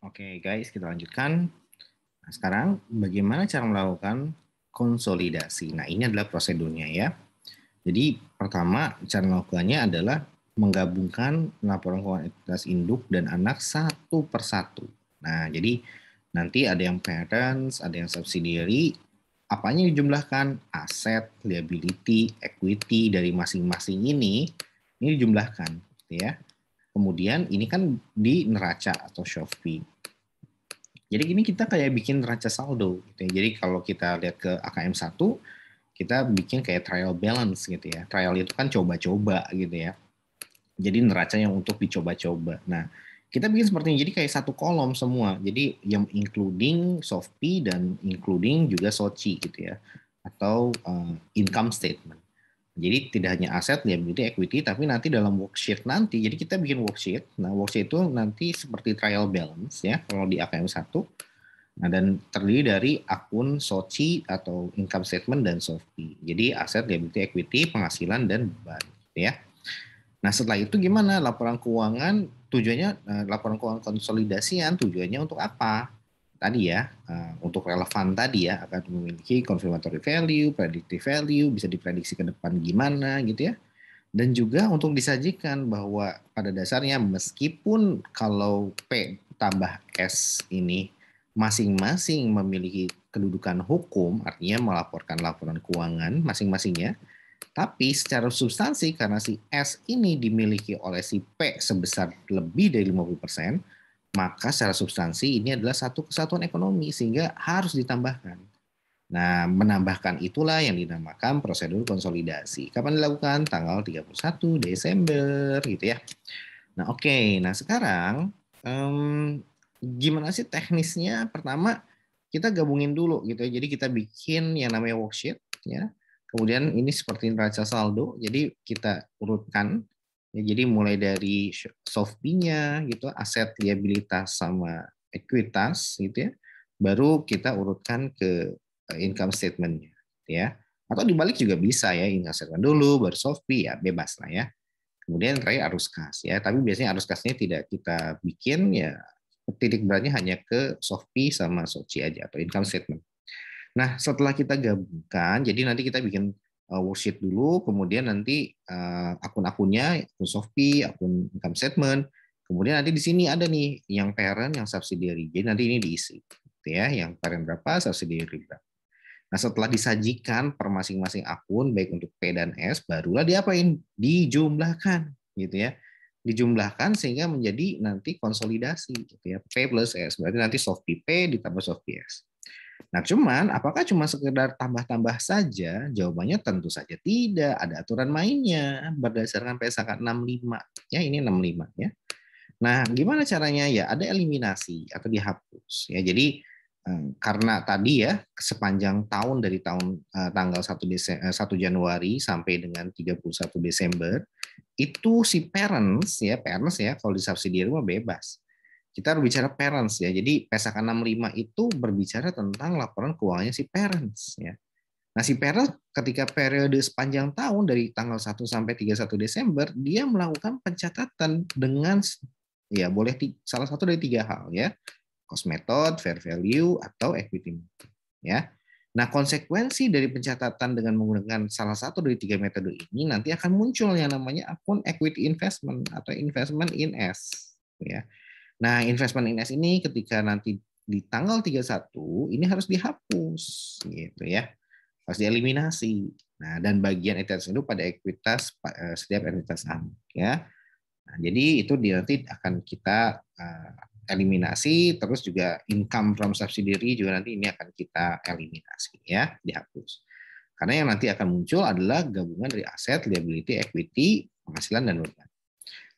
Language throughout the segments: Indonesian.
Oke guys, kita lanjutkan. Nah, sekarang bagaimana cara melakukan konsolidasi? Nah, ini adalah prosedurnya ya. Jadi pertama cara melakukannya adalah menggabungkan laporan keuangan entitas induk dan anak satu persatu. Nah, jadi nanti ada yang parents, ada yang subsidiary, apanya dijumlahkan? Aset, liability, equity dari masing-masing ini dijumlahkan, gitu ya. Kemudian ini kan di neraca atau Shopee. Jadi gini kita kayak bikin neraca saldo gitu ya. Jadi kalau kita lihat ke AKM 1, kita bikin kayak trial balance gitu ya. Trial itu kan coba-coba gitu ya. Jadi neraca yang untuk dicoba-coba. Nah, kita bikin seperti ini. Jadi kayak satu kolom semua. Jadi yang including Shopee dan including juga Soci gitu ya. Atau income statement. Jadi tidak hanya aset, liability, equity, tapi nanti dalam worksheet nanti, jadi kita bikin worksheet. Nah, worksheet itu nanti seperti trial balance ya, kalau di AKM 1. Nah, dan terdiri dari akun Soci atau income statement dan Shopee. Jadi aset, liability, equity, penghasilan, dan beban. Ya. Nah, setelah itu gimana? Laporan keuangan tujuannya, laporan keuangan konsolidasian tujuannya untuk apa? Tadi ya, untuk relevan tadi ya, akan memiliki confirmatory value, predictive value, bisa diprediksi ke depan gimana gitu ya. Dan juga untuk disajikan bahwa pada dasarnya meskipun kalau P tambah S ini masing-masing memiliki kedudukan hukum, artinya melaporkan laporan keuangan masing-masingnya, tapi secara substansi karena si S ini dimiliki oleh si P sebesar lebih dari 50%, maka secara substansi ini adalah satu kesatuan ekonomi sehingga harus ditambahkan. Nah, menambahkan itulah yang dinamakan prosedur konsolidasi. Kapan dilakukan? Tanggal 31 Desember gitu ya. Nah, oke. Nah, sekarang gimana sih teknisnya? Pertama, kita gabungin dulu gitu ya. Jadi kita bikin yang namanya worksheet ya. Kemudian ini seperti neraca saldo. Jadi kita urutkan ya, jadi mulai dari Shopee-nya gitu, aset, liabilitas sama ekuitas gitu ya. Baru kita urutkan ke income statement-nya ya. Atau dibalik juga bisa ya, income statement dulu baru Shopee ya, bebas lah ya. Kemudian terakhir arus kas ya, tapi biasanya arus kasnya tidak kita bikin ya, titik beratnya hanya ke Shopee sama Soci aja atau income statement. Nah, setelah kita gabungkan, jadi nanti kita bikin worksheet dulu, kemudian nanti akun-akunnya, akun Shopee, akun income statement, kemudian nanti di sini ada nih yang parent, yang subsidiary. Jadi nanti ini diisi, gitu ya, yang parent berapa, subsidiary berapa. Nah, setelah disajikan per masing-masing akun, baik untuk P dan S, barulah diapain? Dijumlahkan, gitu ya. Dijumlahkan sehingga menjadi nanti konsolidasi, gitu ya. P plus S, berarti nanti Shopee P ditambah Shopee S. Nah, cuman apakah cuma sekedar tambah-tambah saja? Jawabannya tentu saja tidak. Ada aturan mainnya berdasarkan PSAK 65. Ya, ini 65 ya. Nah, gimana caranya? Ya, ada eliminasi atau dihapus. Ya, jadi karena tadi ya sepanjang tahun dari tanggal 1 Januari sampai dengan 31 Desember itu si parents ya kalau di subsidiary mah bebas. Kita harus bicara parents ya. Jadi PSAK 65 itu berbicara tentang laporan keuangannya si parents ya. Nah, si parents ketika periode sepanjang tahun dari tanggal 1 sampai 31 Desember, dia melakukan pencatatan dengan ya boleh salah satu dari tiga hal ya. Cost method, fair value, atau equity method ya. Nah, konsekuensi dari pencatatan dengan menggunakan salah satu dari tiga metode ini nanti akan muncul yang namanya akun equity investment atau investment in S ya. Nah, investment in S ini ketika nanti di tanggal 31 ini harus dihapus gitu ya. Harus dieliminasi. Nah, dan bagian entitas itu pada ekuitas setiap entitas A ya. Nah, jadi itu nanti akan kita eliminasi, terus juga income from subsidiary juga nanti ini akan kita eliminasi ya, dihapus. Karena yang nanti akan muncul adalah gabungan dari aset, liability, equity, penghasilan dan beban.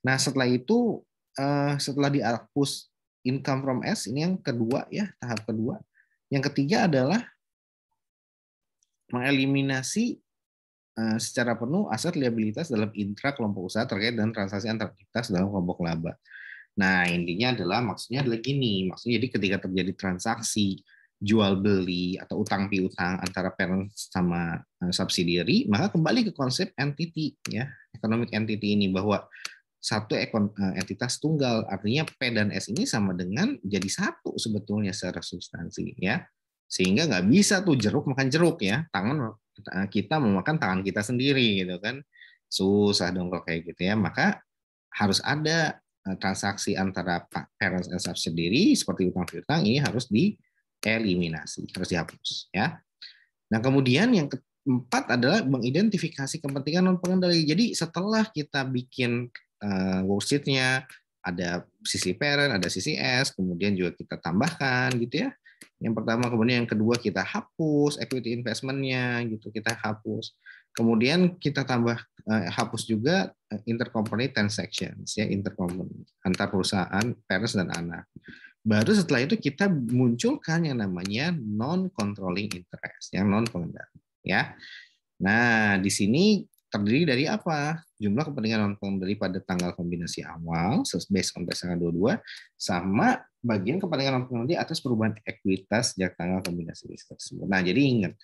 Nah, setelah itu setelah dihapus income from S, ini yang kedua ya, tahap kedua. Yang ketiga adalah mengeliminasi secara penuh aset liabilitas dalam intra kelompok usaha terkait dengan transaksi antar entitas dalam kelompok laba. Nah, intinya adalah maksudnya adalah gini, maksudnya jadi ketika terjadi transaksi jual beli atau utang piutang antara parent sama subsidiary, maka kembali ke konsep entity ya, economic entity ini bahwa satu entitas tunggal. Artinya P dan S ini sama dengan jadi satu sebetulnya secara substansi ya. Sehingga nggak bisa tuh jeruk makan jeruk ya. Tangan kita memakan tangan kita sendiri gitu kan. Susah dong kalau kayak gitu ya. Maka harus ada transaksi antara parents and subsidiary seperti utang piutang ini harus dieliminasi, harus dihapus ya. Nah, kemudian yang keempat adalah mengidentifikasi kepentingan non pengendali. Jadi setelah kita bikin worksheet-nya, ada sisi parent, ada sisi S, kemudian juga kita tambahkan gitu ya. Yang pertama, kemudian yang kedua kita hapus equity investment-nya gitu, kita hapus. Kemudian kita tambah hapus juga intercompany transactions ya, intercompany antar perusahaan parents dan anak. Baru setelah itu kita munculkan yang namanya non controlling interest, yang non pengendali ya. Nah, di sini terdiri dari apa? Jumlah kepentingan non pengendali pada tanggal kombinasi awal, based on tanggal 22, sama bagian kepentingan non pengendali atas perubahan ekuitas sejak tanggal kombinasi tersebut. Nah, jadi ingat,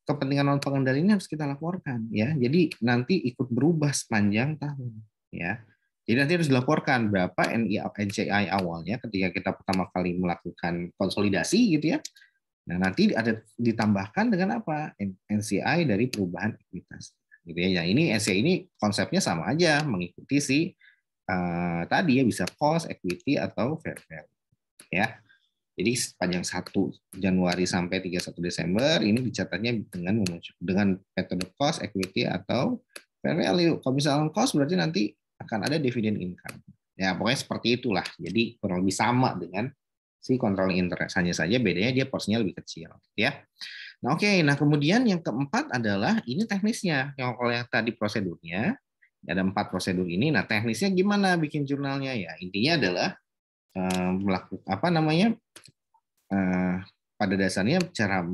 kepentingan non pengendali ini harus kita laporkan ya. Jadi nanti ikut berubah sepanjang tahun ya. Jadi nanti harus dilaporkan berapa NCI awalnya ketika kita pertama kali melakukan konsolidasi gitu ya. Nah, nanti ada ditambahkan dengan apa? NCI dari perubahan ekuitas. Gitu ya. Ini NCI ini konsepnya sama aja, mengikuti si tadi ya, bisa cost, equity atau fair value. Ya. Jadi sepanjang 1 Januari sampai 31 Desember ini dicatatnya dengan metode cost, equity atau fair value. Kalau misalnya cost berarti nanti akan ada dividend income. Ya, pokoknya seperti itulah. Jadi kurang lebih sama dengan si controlling interest, hanya saja bedanya dia porsinya lebih kecil ya. Nah, oke. Nah, kemudian yang keempat adalah ini teknisnya. Yang kalau yang tadi prosedurnya ada 4 prosedur ini. Nah, teknisnya gimana bikin jurnalnya ya? Intinya adalah melakukan pada dasarnya cara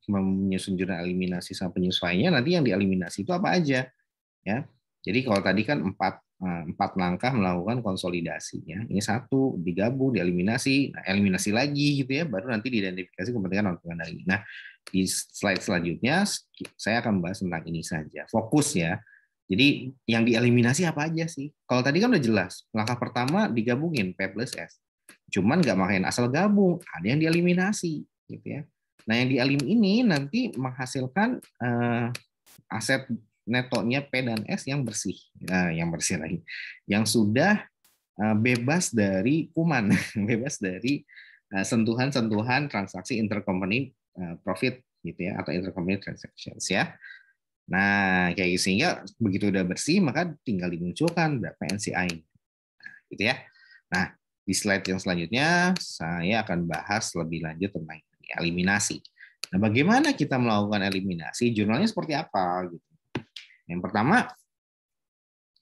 menyusun jurnal eliminasi sama penyesuaiannya, nanti yang dieliminasi itu apa aja ya. Jadi kalau tadi kan 4 langkah melakukan konsolidasi ya. Ini 1 digabung, dieliminasi, nah, eliminasi lagi gitu ya, baru nanti diidentifikasi kepentingan non pengendali. Nah, di slide selanjutnya saya akan bahas tentang ini saja. Fokus ya. Jadi yang dieliminasi apa aja sih? Kalau tadi kan udah jelas. Langkah pertama digabungin P plus S. Cuman nggak makin asal gabung, ada yang dieliminasi gitu ya. Nah, yang dielim ini nanti menghasilkan aset netonya P dan S yang bersih, yang bersih lagi, yang sudah bebas dari kuman, bebas dari sentuhan-sentuhan transaksi intercompany profit gitu ya, atau intercompany transactions ya. Nah, kayak gitu, sehingga begitu udah bersih maka tinggal dimunculkan berapa NCI gitu ya. Nah, di slide yang selanjutnya saya akan bahas lebih lanjut tentang eliminasi. Nah, bagaimana kita melakukan eliminasi? Jurnalnya seperti apa gitu. Yang pertama,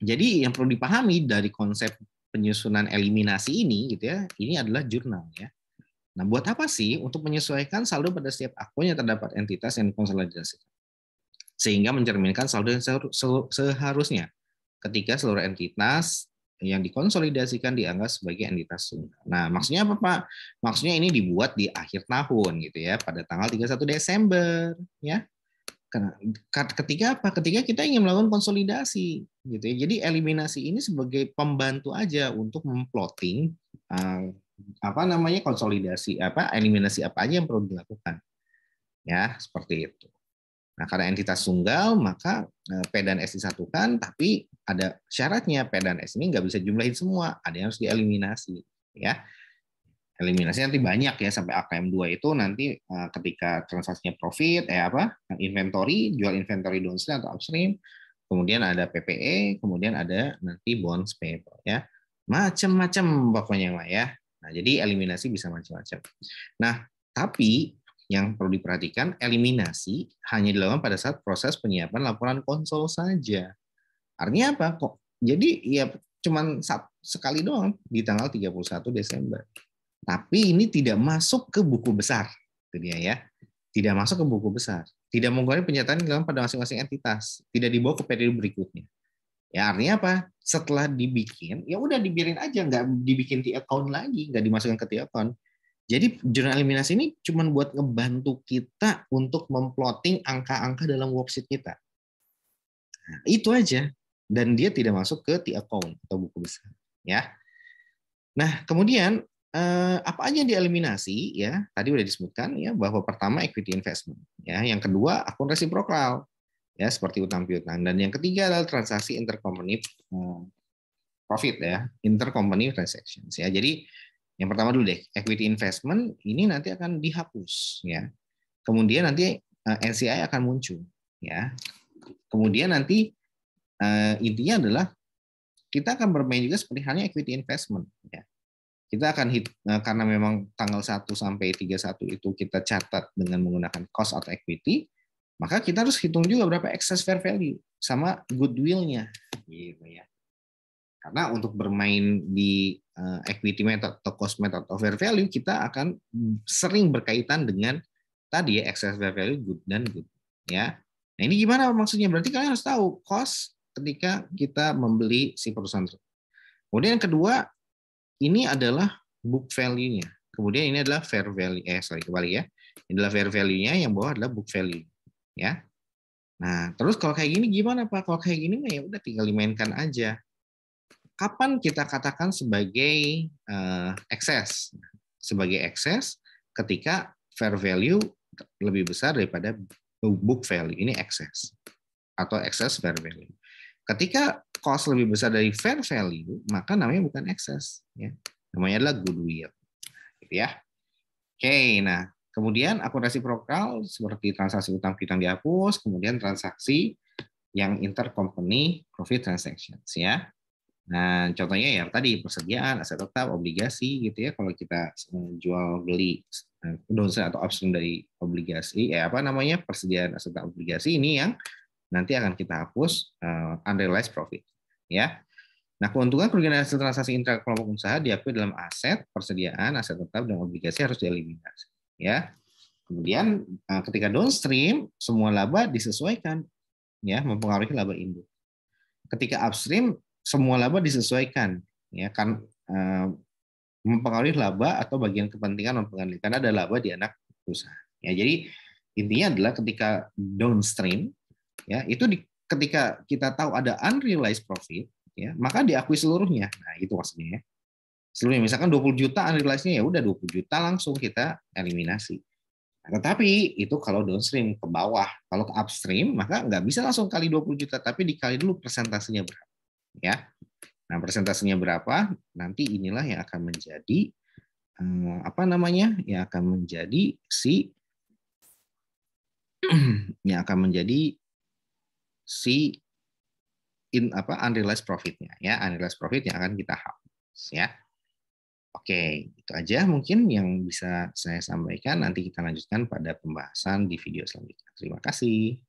jadi yang perlu dipahami dari konsep penyusunan eliminasi ini gitu ya, ini adalah jurnal ya. Nah, buat apa sih? Untuk menyesuaikan saldo pada setiap akun yang terdapat entitas yang dikonsolidasikan. Sehingga mencerminkan saldo yang seharusnya ketika seluruh entitas yang dikonsolidasikan dianggap sebagai entitas tunggal. Nah, maksudnya apa, Pak? Maksudnya ini dibuat di akhir tahun gitu ya, pada tanggal 31 Desember ya. Ketika apa? Ketika kita ingin melakukan konsolidasi gitu ya. Jadi eliminasi ini sebagai pembantu aja untuk memplotting konsolidasi eliminasi apa aja yang perlu dilakukan. Ya, seperti itu. Nah, karena entitas tunggal, maka P dan S disatukan, tapi ada syaratnya, P dan S ini nggak bisa jumlahin semua, ada yang harus dieliminasi. Ya, eliminasi nanti banyak ya, sampai AKM 2 itu nanti ketika transaksinya profit, inventory, jual inventory downstream atau upstream, kemudian ada PPE, kemudian ada nanti bonds payable ya, macam-macam pokoknya lah ya. Nah, jadi eliminasi bisa macam-macam. Nah, tapi yang perlu diperhatikan, eliminasi hanya dilakukan pada saat proses penyiapan laporan konsol saja. Artinya apa? Kok? Jadi ya cuma sekali doang di tanggal 31 Desember. Tapi ini tidak masuk ke buku besar. Itu dia ya. Tidak masuk ke buku besar. Tidak mengurangi penyataan dilakukan pada masing-masing entitas. Tidak dibawa ke periode berikutnya. Ya, artinya apa? Setelah dibikin, ya udah dibiarin aja, nggak dibikin T-account lagi, nggak dimasukkan ke T-account. Jadi jurnal eliminasi ini cuma buat ngebantu kita untuk memplotting angka-angka dalam worksheet kita. Nah, itu aja. dan dia tidak masuk ke T-account atau buku besar, ya. Nah, kemudian apa aja yang dieliminasi, ya? Tadi udah disebutkan ya bahwa pertama equity investment, ya. Yang kedua akun resiprokal, ya, seperti utang piutang, dan yang ketiga adalah transaksi intercompany profit, ya, intercompany transactions, ya. Jadi yang pertama dulu deh, equity investment ini nanti akan dihapus, ya. Kemudian nanti NCI akan muncul, ya. Kemudian nanti intinya adalah kita akan bermain juga seperti halnya equity investment, ya. Kita akan karena memang tanggal 1 sampai 31 itu kita catat dengan menggunakan cost atau equity, maka kita harus hitung juga berapa excess fair value sama goodwill-nya, gitu ya. Karena untuk bermain di equity method atau cost method atau fair value, kita akan sering berkaitan dengan tadi ya, excess fair value, good dan good, ya. Nah, ini gimana maksudnya? Berarti kalian harus tahu cost ketika kita membeli si perusahaan. Kemudian yang kedua, ini adalah book value-nya. Kemudian ini adalah fair value. Kembali ya. Ini adalah fair value-nya, yang bawah adalah book value. Ya. Nah, terus kalau kayak gini gimana Pak? Kalau kayak gini ya udah tinggal dimainkan aja. Kapan kita katakan sebagai excess? Sebagai excess ketika fair value lebih besar daripada book value. Ini excess atau excess fair value. Ketika cost lebih besar dari fair value, maka namanya bukan excess, ya. Namanya adalah goodwill, gitu ya. Oke, nah kemudian akun resiprokal seperti transaksi utang piutang dihapus, kemudian transaksi yang intercompany profit transactions, ya. Nah, contohnya ya tadi persediaan aset tetap, obligasi, gitu ya. Kalau kita jual beli downstream atau upstream dari obligasi, persediaan aset tetap obligasi, ini yang nanti akan kita hapus unrealized profit, ya. Nah, keuntungan kerugian hasil transaksi intra kelompok usaha diakui dalam aset, persediaan, aset tetap, dan obligasi harus dieliminasi, ya. Kemudian ketika downstream, semua laba disesuaikan, ya, mempengaruhi laba induk. Ketika upstream, semua laba disesuaikan, ya, kan mempengaruhi laba atau bagian kepentingan mempengaruhi karena ada laba di anak usaha. Ya, jadi intinya adalah ketika downstream, ya, itu ketika kita tahu ada unrealized profit, ya, maka diakui seluruhnya. Nah, itu maksudnya, ya. Seluruhnya, misalkan 20 juta unrealized-nya, ya udah 20 juta langsung kita eliminasi. Nah, tetapi itu kalau downstream ke bawah. Kalau ke upstream, maka nggak bisa langsung kali 20 juta, tapi dikali dulu persentasenya berapa, ya. Nah, persentasenya berapa? Nanti inilah yang akan menjadi yang akan menjadi unrealized profit-nya, ya, unrealized profit yang akan kita hapus, ya. Oke, itu aja mungkin yang bisa saya sampaikan. Nanti kita lanjutkan pada pembahasan di video selanjutnya. Terima kasih.